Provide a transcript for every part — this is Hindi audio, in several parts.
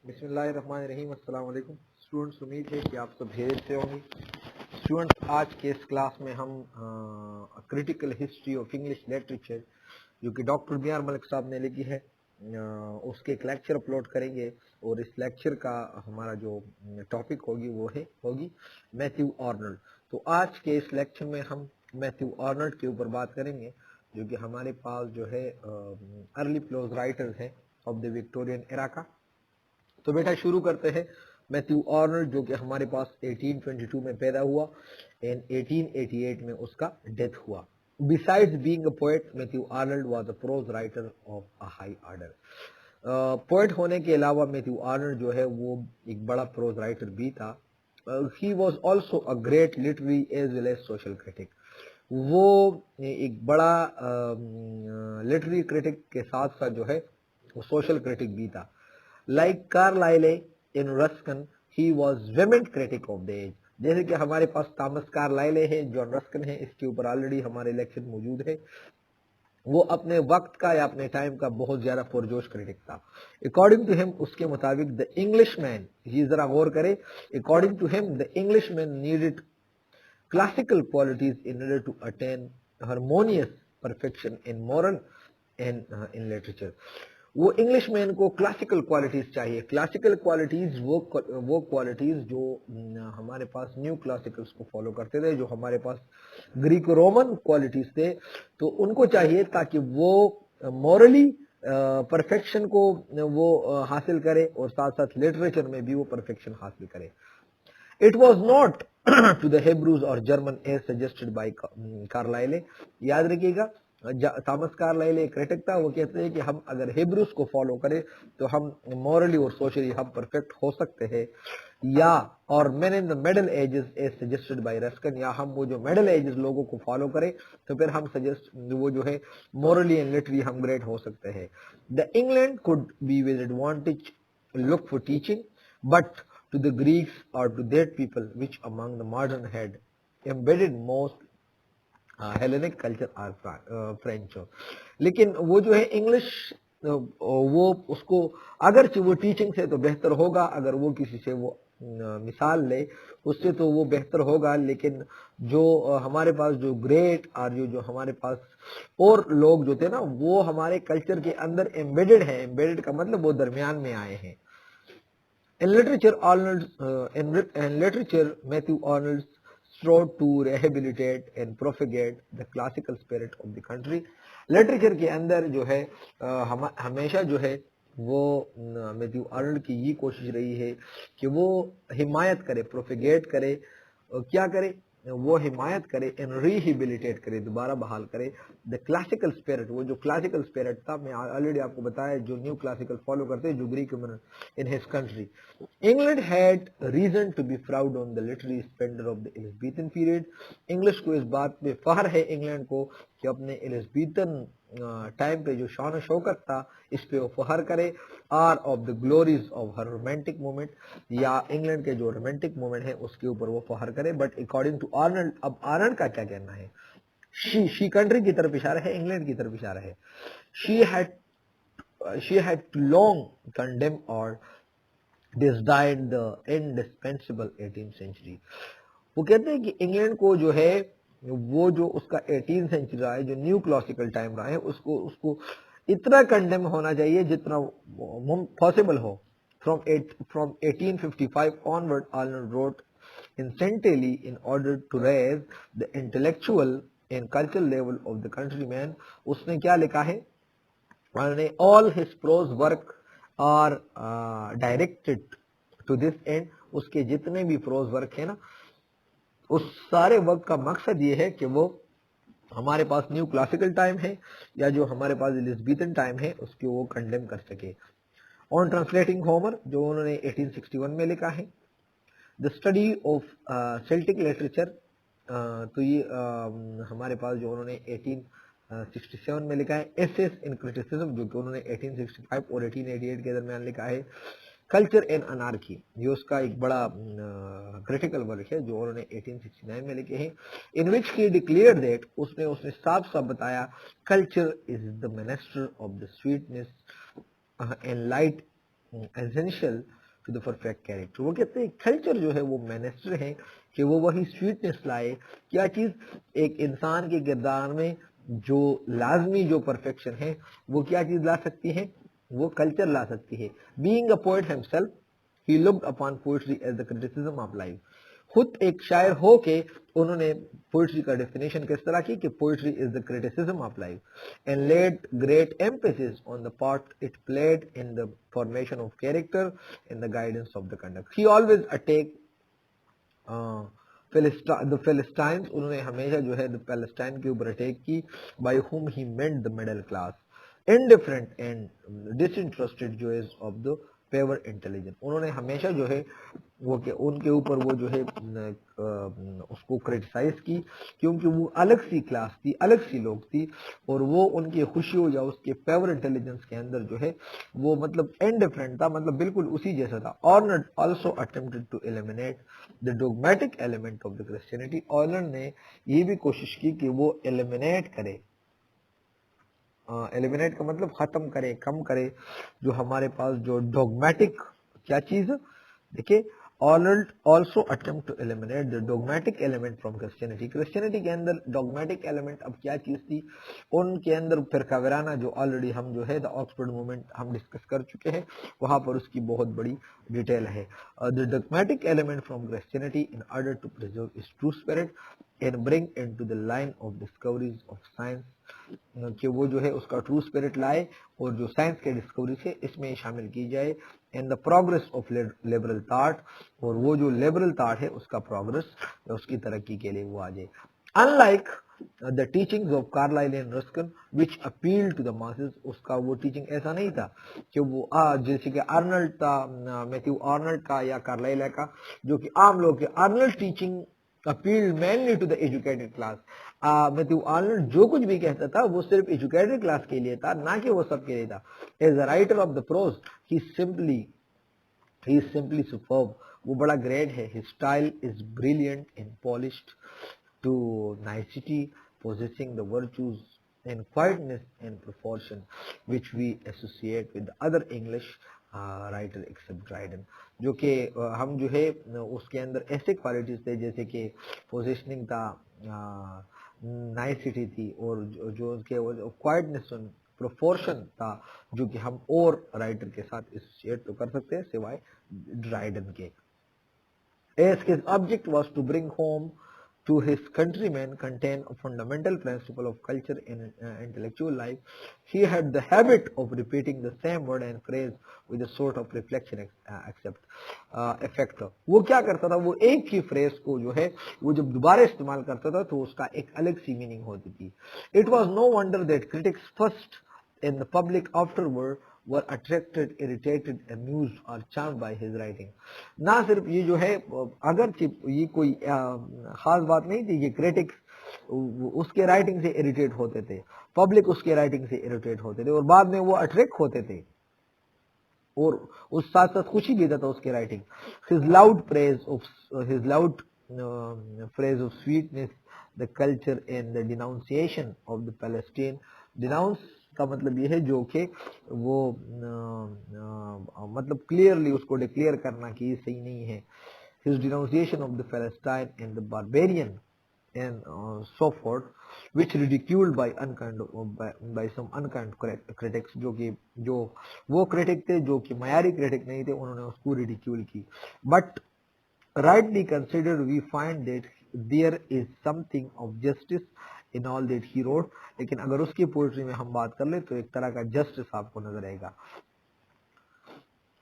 बिस्मिल्लाहिर्रहमानिर्रहीम। अस्सलाम वालेकुम स्टूडेंट्स, उम्मीद है कि आप सब खैरियत से होंगे। स्टूडेंट्स, आज के इस क्लास में हम critical history of English literature जो कि डॉक्टर बी आर मलिक साहब ने लिखी है उसके एक लेक्चर अपलोड करेंगे और इस लेक्चर का हमारा जो टॉपिक होगी मैथ्यू आर्नल्ड। तो आज के इस लेक्चर में हम मैथ्यू आर्नल्ड के ऊपर बात करेंगे जो कि हमारे पास जो है अर्ली प्रोज राइटर्स हैं ऑफ द विक्टोरियन एरा का। तो बेटा शुरू करते हैं। मैथ्यू आर्नल्ड जो कि हमारे पास 1822 में पैदा हुआ एंड 1888 में उसका डेथ हुआ। Besides being a poet, Matthew Arnold was a pros writer of a high order. Poet होने के अलावा मैथ्यू आर्नल्ड जो है वो एक बड़ा प्रोज राइटर भी था। He was also a great literary as well as social critic. वो एक बड़ा लिटरेरी क्रिटिक के साथ साथ जो है वो सोशल क्रिटिक भी था। Like Carlyle in Ruskin, he was vehement critic of the age। जैसे कि हमारे पास थॉमस कार्लाइले है, जॉन रस्किन है, इसके ऊपर ऑलरेडी हमारे लेक्चर मौजूद है। वो अपने वक्त का या अपने टाइम का बहुत ज्यादा पुरजोश क्रिटिक था। अकॉर्डिंग टू हिम, उसके मुताबिक द इंग्लिश मैन, ये जरा गौर करे, according to him the English man needed classical qualities in order to attain harmonious perfection in moral and in literature। वो इंग्लिश मैन को क्लासिकल क्वालिटीज चाहिए। क्लासिकल क्वालिटीज वो क्वालिटीज जो हमारे पास न्यू क्लासिकल्स को फॉलो करते थे, जो हमारे पास ग्रीक रोमन क्वालिटीज थे, तो उनको चाहिए ताकि वो मॉरली परफेक्शन को वो हासिल करे और साथ साथ लिटरेचर में भी वो परफेक्शन हासिल करे। It was not to the Hebrews or German as suggested by Carlyle। याद रखिएगा, थॉमस कार्लाइल एक क्रिटिक था। वो कहते हैं कि हम अगर हिब्रूस को फॉलो करें तो हम मॉरली और सोशली हम परफेक्ट हो सकते हैं, या और man in the middle ages as suggested by Ruskin, या हम वो जो मिडल एजेस लोगों को फॉलो करें तो फिर हम वो जो है मॉरली एंड लिटरली हम ग्रेट हो सकते हैं। The England could be with advantage look for teaching, but to the Greeks or to that people which among the modern had embedded most Hellenic culture और फ्रेंच। लेकिन वो जो है इंग्लिश वो उसको अगर वो टीचिंग से तो बेहतर होगा, अगर वो किसी से वो मिसाल ले उससे तो वो बेहतर होगा, लेकिन जो हमारे पास जो ग्रेट और जो हमारे पास और लोग जो थे ना वो हमारे कल्चर के अंदर एम्बेडेड है। एम्बेडेड का मतलब वो दरमियान में आए हैं। In literature, Matthew Arnold strove to rehabilitate and propagate the classical spirit of the country। Literature के अंदर जो है हमेशा जो है वो मैथ्यू आर्नल्ड की ये कोशिश रही है कि वो हिमायत करे, प्रोफेगेट करे, क्या करे, वो हिमायत करे एंड रिहेबिलिटेट करे, दोबारा बहाल करे द क्लासिकल स्पिरिट। वो जो क्लासिकल स्पिरिट था, मैं ऑलरेडी आपको बताया, जो न्यू क्लासिकल फॉलो करते हैं, जो Greek in his country. England had reason to be proud on the literary splendour of the Elizabethan period. English को इस बात पे फख्र है इंग्लैंड को कि अपने एलिजाबेथन टाइम पे जो शान शौकत था इस पे वो फख्र करे। Are of the glories of her romantic movement, या इंग्लैंड के जो रोमांटिक मूवमेंट है उसके ऊपर वो फख्र करे। बट अकॉर्डिंग टू आर्नल्ड, अब आर्नल्ड का क्या कहना है, शी कंट्री की तरफ इशारा है, इंग्लैंड की तरफ इशारा है। शी हैड लॉन्ग कंडेम और disdained the indispensable 18th century। वो कहते हैं कि इंग्लैंड को जो है वो जो उसका 18th सेंचुरी रहा है, जो न्यू क्लासिकल टाइम रहा है, उसको इतना कंडेम होना चाहिए जितना पॉसिबल हो। From 1855 onward, Arnold wrote incessantly in order to raise the intellectual and cultural level of the countrymen। उसने क्या लिखा है, all his prose work are directed to this end। उसके जितने भी प्रोज वर्क है ना, उस सारे वर्क का मकसद ये है कि वो हमारे पास न्यू क्लासिकल टाइम है या जो हमारे पास एलिजाबेथन टाइम है उसको वो कंडेम कर सके। ऑन ट्रांसलेटिंग होमर, जो उन्होंने 1861 में लिखा है। The study of Celtic literature, तो ये हमारे पास जो उन्होंने 1867 में लिखा है। एसेस इन क्रिटिसिज्म, जो कि उन्होंने 1865 और 1888 के दरमियान लिखा है। कल्चर एंड अनार्की, ये उसका एक बड़ा क्रिटिकल वर्क है जो उन्होंने 1869 में लिखे हैं। इन विच ही डिक्लेयर्ड दैट, उसने साफ साफ बताया, culture is the minister of the sweetness and light essential to the perfect character. वो कहते हैं कल्चर जो है वो मैनेस्टर है कि वो वही स्वीटनेस लाए। क्या चीज? एक इंसान के किरदार में जो लाजमी जो परफेक्शन है वो क्या चीज ला सकती है? वो कल्चर ला सकती है। Being a poet himself, he looked upon poetry as the criticism of life. खुद एक शायर हो के उन्होंने पोइट्री का डेफिनेशन किस तरह की कि poetry is the criticism of life and laid great emphasis on the part it played in the formation of character in the guidance of the conduct. He always attack the philistines. उन्होंने हमेशा जो है पैलेस्टाइन के ऊपर अटैक की। By whom he meant the middle class, indifferent and disinterested joys of the pure intelligent. उन्होंने हमेशा जो है वो कि उनके ऊपर वो जो है उसको क्रिटिसाइज की, क्योंकि वो अलग सी क्लास थी, अलग सी लोग थी, और वो उनकी खुशियों या उसके पेवर इंटेलिजेंस के अंदर जो है वो मतलब इनडिफरेंट था, मतलब बिल्कुल उसी जैसा था। Arnold also attempted to eliminate the dogmatic element of the Christianity. Arnold ने ये भी कोशिश की कि वो एलिमिनेट करे, एलिमिनेट का मतलब खत्म करे, कम करे, जो हमारे पास जो डॉगमेटिक क्या चीज। देखिए, Arnold also attempt to eliminate the dogmatic element from Christianity. Christianity के अंदर डॉगमेटिक एलिमेंट अब क्या चीज थी? उनके अंदर फिरका वाराना, जो ऑलरेडी हम जो है द ऑक्सफोर्ड मूवमेंट हम डिस्कस कर चुके हैं, वहां पर उसकी बहुत बड़ी डिटेल है। The dogmatic element from Christianity in order to preserve its true spirit and bring into the line of discoveries of science, कि वो जो है उसका ट्रू स्पिरिट लाए और जो साइंस के डिस्कवरी है इसमें शामिल की जाए। In the progress of liberal thought, और वो जो लिबरल थॉट है उसका प्रोग्रेस, उसकी तरक्की के लिए वो आ जाए। Unlike the teachings of Carlyle and Ruskin which appeal to the masses, उसका वो टीचिंग ऐसा नहीं था कि वो जैसे कि आर्नल्ड था, मैथ्यू आर्नल्ड का या कार्लाइल का, जो कि आम लोग के। Arnold teaching appealed mainly to the educated class. Matthew Arnold जो कुछ भी कहता था वो सिर्फ एजुकेटेड क्लास के लिए था, ना कि वो सबके लिए था। As a writer of the prose he is simply superb. वो बड़ा ग्रेट है। His style is brilliant and polished to nicety, possessing the virtues and quietness and proportion which we associate with other English writer except Dryden। जो कि हम जो है उसके अंदर ऐसे क्वालिटीज थे जैसे कि पोजिशनिंग था, नाइसिटी थी, और जो उसके क्वाइटनेस प्रोपोर्शन था, जो कि हम और राइटर के साथ एसोसिएट तो कर सकते हैं सिवाय ड्राइडन के। As his object was to bring home to his countrymen contain a fundamental principle of culture in intellectual life, he had the habit of repeating the same word and phrase with a sort of reflection effect। वो क्या करता था? वो एक ही फ्रेज को जो है वो जब दोबारा इस्तेमाल करता था तो उसका एक अलग सी मीनिंग होती थी। It was no wonder that critics first and the public afterward were attracted, irritated, amused or charmed by his writing। ना सिर्फ ये जो है, अगर ये कोई खास बात नहीं थी कि क्रिटिक्स उसके राइटिंग से इरिटेट होते थे, पब्लिक उसके राइटिंग से इरिटेट होते थे, और बाद में वो अट्रैक्ट होते थे, और उस साथ साथ खुशी भी था उसके writing. His loud phrase of sweetness, the culture and the denunciation of the Palestine। Denounce का मतलब ये है जो कि वो मतलब क्लियरली उसको डिक्लेयर करना कि ये सही नहीं है। His denunciation of the Palestine and the barbarian and so forth, which ridiculed by some unkind critics, जो वो क्रिटिक थे जो कि मयारी क्रिटिक नहीं थे, उन्होंने उसको रिडिक्यूल की। But rightly considered we find that there is something of justice in all that he wrote। लेकिन अगर उसकी पोएट्री में हम बात कर ले तो एक तरह का जस्टिस आपको नजर आएगा।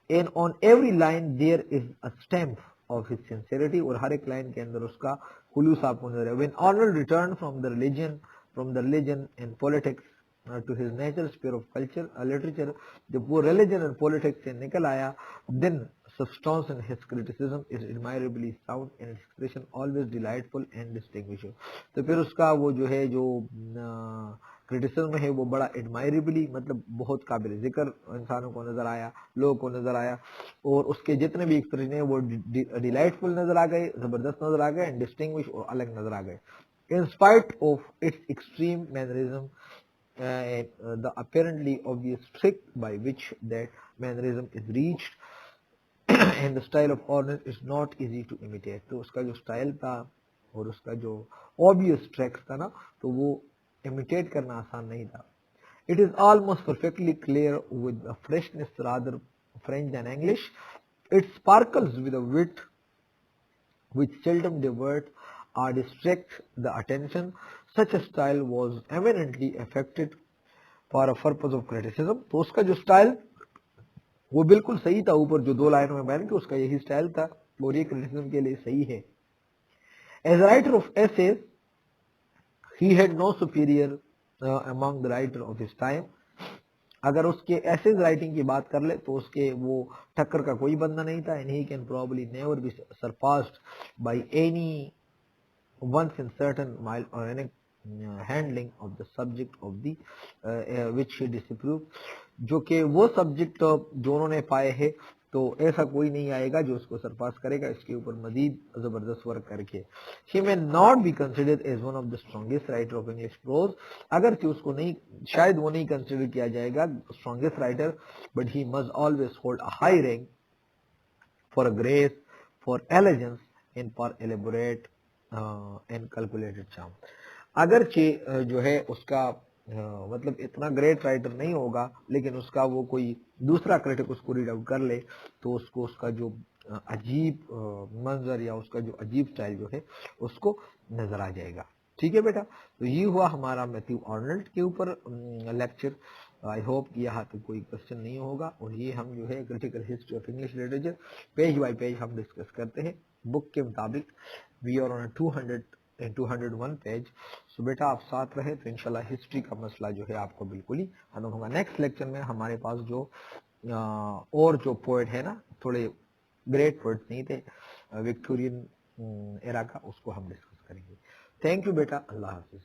And on every line there is a stamp of his sincerity, और हर एक लाइन के अंदर उसका खुलूस आपको नजर आएगा। When Arnold returned from the religion and politics to his natural sphere of culture literature, जब वो religion and politics से निकल आया, then substance in his criticism is admirably sound and expression always delightful and distinguishing। तो फिर उसका वो जो है जो क्रिटिसिज्म है वो बड़ा एडमायरेबली मतलब बहुत काबिल जिक्र इंसानों को नजर आया, लोगों को नजर आया, और उसके जितने भी एक्सप्रेशन है वो डिलाइटफुल नजर आ गए, जबरदस्त नजर आ गए, एंड डिस्टिंग्विश और अलग नजर आ गए। In spite of its extreme mannerism, the apparently obvious trick by which that mannerism is reached and the style of Arnold's is not easy to imitate. तो उसका जो स्टाइल था और उसका जो ऑब्वियस ट्रैक्स था ना, तो वो इमिटेट करना आसान नहीं था। It is almost perfectly clear with a freshness rather French than English. It sparkles with a wit which seldom diverts or distracts the attention. Such a style was eminently affected for a purpose of criticism. तो उसका जो स्टाइल वो बिल्कुल सही था, ऊपर जो 2 लाइनों में बयान कि उसका यही स्टाइल था और ये क्रिटिसिज्म के लिए सही है। As a writer of essays, he had no superior among the writer of his time. अगर उसके एसेज राइटिंग की बात कर ले तो उसके वो टक्कर का कोई बंदा नहीं था। And he can probably never be surpassed by any once in certain mild और any handling of the subject of the which he disapprove, जो कि वो सब्जेक्ट जो उन्होंने पाए हैं, तो ऐसा कोई नहीं आएगा जो उसको सरपास करेगा इसके ऊपर मजीद जबरदस्त वर्क करके। He may not be considered as one of the strongest writer of English prose, अगर कि उसको नहीं, शायद वो नहीं कंसिडर किया जाएगा strongest writer, but he must always hold a high rank for a grace, for elegance and for elaborate and calculated charm. अगर जो है उसका मतलब इतना ग्रेट राइटर नहीं होगा, लेकिन उसका वो कोई दूसरा क्रिटिक उसको रीड आउट कर ले तो उसको उसका जो अजीब मंजर या उसका जो अजीब स्टाइल जो है उसको नजर आ जाएगा। ठीक है बेटा, तो ये हुआ हमारा मैथ्यू आर्नल्ड के ऊपर लेक्चर। आई होप कि यहाँ पे कोई क्वेश्चन नहीं होगा। और ये हम जो है critical history of English literature page by page हम डिस्कस करते हैं बुक के मुताबिक। We are on 201 page. So बेटा आप साथ रहे तो इंशाल्लाह हिस्ट्री का मसला जो है आपको बिल्कुल ही हल होगा। नेक्स्ट लेक्चर में हमारे पास जो और जो पोएट है ना, थोड़े ग्रेट पोएट नहीं थे विक्टोरियन एरा का, उसको हम डिस्कस करेंगे। थैंक यू बेटा, अल्लाह हाफिज।